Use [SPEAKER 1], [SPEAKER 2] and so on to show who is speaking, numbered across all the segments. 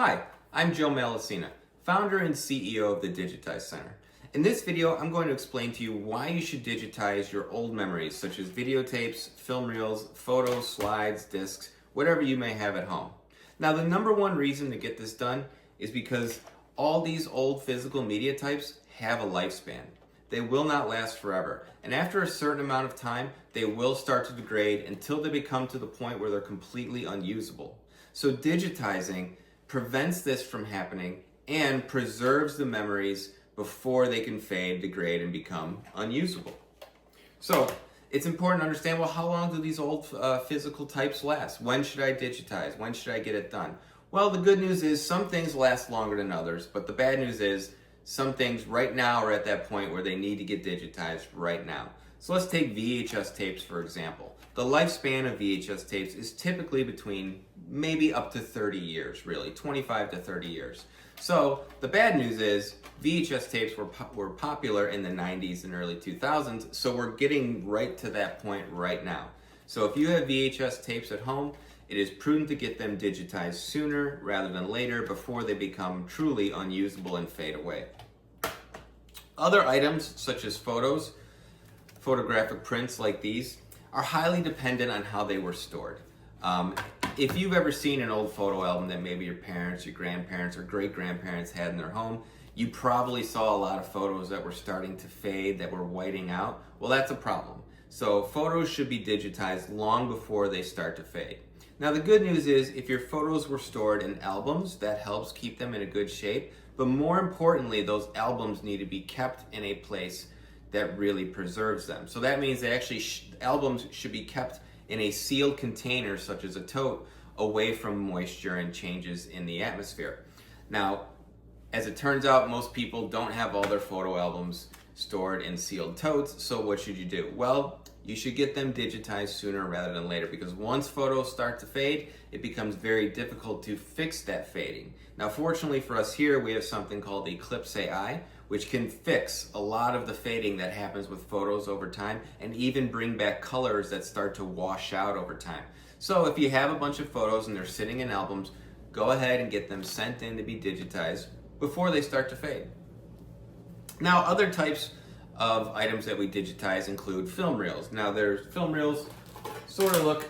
[SPEAKER 1] Hi, I'm Joe Malacina, founder and CEO of the Digitize Center. In this video, I'm going to explain to you why you should digitize your old memories, such as videotapes, film reels, photos, slides, discs, whatever you may have at home. Now, the number one reason to get this done is because all these old physical media types have a lifespan. They will not last forever. And after a certain amount of time, they will start to degrade until they become to the point where they're completely unusable. So digitizing prevents this from happening and preserves the memories before they can fade, degrade, and become unusable. So it's important to understand, well, how long do these old physical types last? When should I digitize? When should I get it done? Well, the good news is some things last longer than others, but the bad news is some things right now are at that point where they need to get digitized right now. So let's take VHS tapes, for example. The lifespan of VHS tapes is typically between maybe up to 30 years, really, 25 to 30 years. So the bad news is VHS tapes were popular in the 90s and early 2000s, so we're getting right to that point right now. So if you have VHS tapes at home, it is prudent to get them digitized sooner rather than later before they become truly unusable and fade away. Other items such as photos, photographic prints like these, are highly dependent on how they were stored. If you've ever seen an old photo album that maybe your parents, your grandparents, or great-grandparents had in their home, you probably saw a lot of photos that were starting to fade, that were whiting out. Well, that's a problem. So photos should be digitized long before they start to fade. Now, the good news is if your photos were stored in albums, that helps keep them in a good shape. But more importantly, those albums need to be kept in a place that really preserves them. So that means that actually albums should be kept in a sealed container, such as a tote, away from moisture and changes in the atmosphere. Now, as it turns out, most people don't have all their photo albums stored in sealed totes, so what should you do? Well, you should get them digitized sooner rather than later, because once photos start to fade, it becomes very difficult to fix that fading. Now, fortunately for us here, we have something called Eclipse AI, which can fix a lot of the fading that happens with photos over time and even bring back colors that start to wash out over time. So if you have a bunch of photos and they're sitting in albums, go ahead and get them sent in to be digitized before they start to fade. Now, other types of items that we digitize include film reels. Now, there's film reels sort of look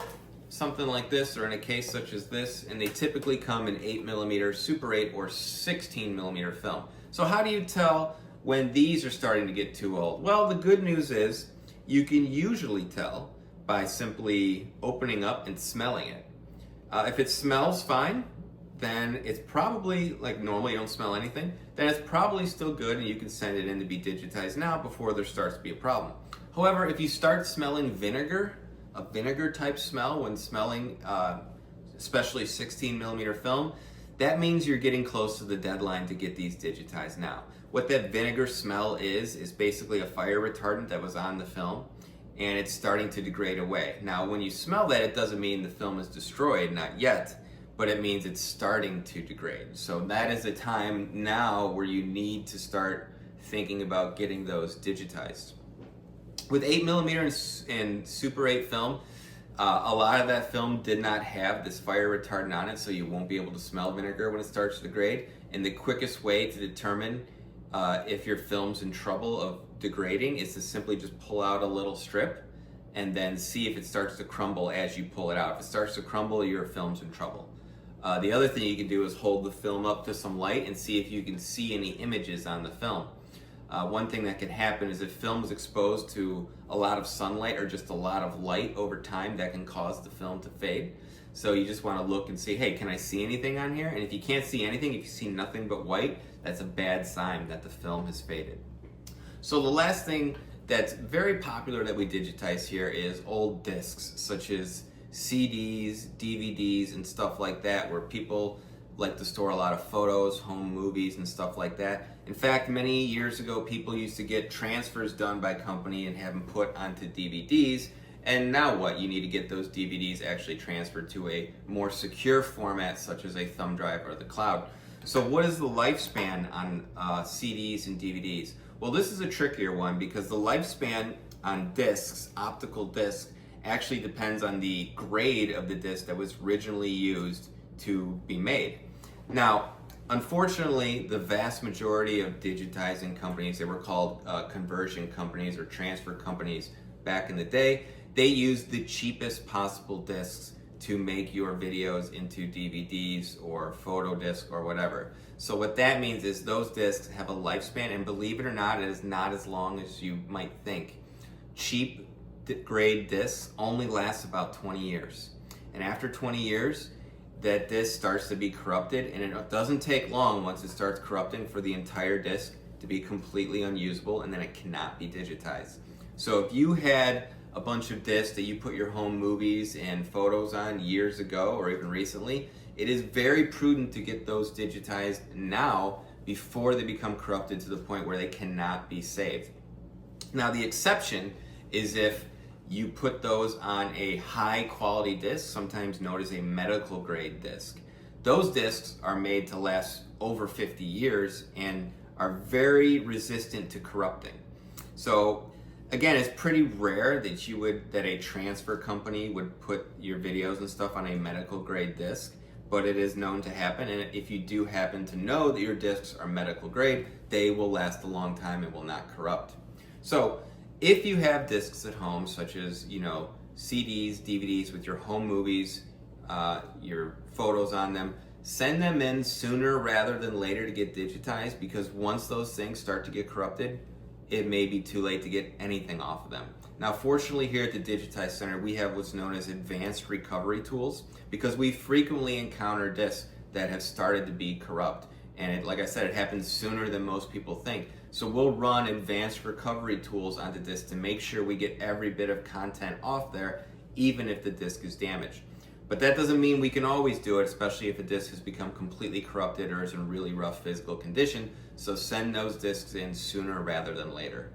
[SPEAKER 1] something like this, or in a case such as this, and they typically come in 8mm, Super 8, or 16mm film. So how do you tell when these are starting to get too old? Well, the good news is you can usually tell by simply opening up and smelling it. If it smells fine, then it's probably, like normally you don't smell anything, then it's probably still good and you can send it in to be digitized now before there starts to be a problem. However, if you start smelling vinegar, a vinegar type smell when smelling especially 16mm film, that means you're getting close to the deadline to get these digitized now. What that vinegar smell is basically a fire retardant that was on the film, and it's starting to degrade away. Now, when you smell that, it doesn't mean the film is destroyed, not yet, but it means it's starting to degrade. So that is a time now where you need to start thinking about getting those digitized. With 8mm and Super 8 film, a lot of that film did not have this fire retardant on it, so you won't be able to smell vinegar when it starts to degrade. And the quickest way to determine if your film's in trouble of degrading is to simply just pull out a little strip and then see if it starts to crumble as you pull it out. If it starts to crumble, your film's in trouble. The other thing you can do is hold the film up to some light and see if you can see any images on the film. One thing that can happen is if film is exposed to a lot of sunlight or just a lot of light over time, that can cause the film to fade. So you just want to look and see, hey, can I see anything on here? And if you can't see anything, if you see nothing but white, that's a bad sign that the film has faded. So the last thing that's very popular that we digitize here is old discs, such as CDs, DVDs, and stuff like that, where people like to store a lot of photos, home movies, and stuff like that. In fact, many years ago, people used to get transfers done by company and have them put onto DVDs. And now what? You need to get those DVDs actually transferred to a more secure format, such as a thumb drive or the cloud. So what is the lifespan on CDs and DVDs? Well, this is a trickier one because the lifespan on discs, optical discs, actually depends on the grade of the disc that was originally used to be made. Now, unfortunately, the vast majority of digitizing companies, they were called conversion companies or transfer companies back in the day, they used the cheapest possible discs to make your videos into DVDs or photo disc or whatever. So what that means is those discs have a lifespan, and believe it or not, it is not as long as you might think. Cheap grade discs only last about 20 years. And after 20 years, that disc starts to be corrupted, and it doesn't take long once it starts corrupting for the entire disc to be completely unusable, and then it cannot be digitized. So if you had a bunch of discs that you put your home movies and photos on years ago or even recently, it is very prudent to get those digitized now before they become corrupted to the point where they cannot be saved. Now, the exception is if you put those on a high quality disc, sometimes known as a medical grade disc. Those discs are made to last over 50 years and are very resistant to corrupting. So again, it's pretty rare that a transfer company would put your videos and stuff on a medical grade disc, but it is known to happen. And if you do happen to know that your discs are medical grade, they will last a long time and will not corrupt. So if you have discs at home, such as, CDs, DVDs with your home movies, your photos on them, send them in sooner rather than later to get digitized, because once those things start to get corrupted, it may be too late to get anything off of them. Now, fortunately, here at the Digitize Center, we have what's known as advanced recovery tools, because we frequently encounter discs that have started to be corrupt. And like I said, it happens sooner than most people think. So we'll run advanced recovery tools onto disc to make sure we get every bit of content off there, even if the disc is damaged. But that doesn't mean we can always do it, especially if a disc has become completely corrupted or is in really rough physical condition. So send those discs in sooner rather than later.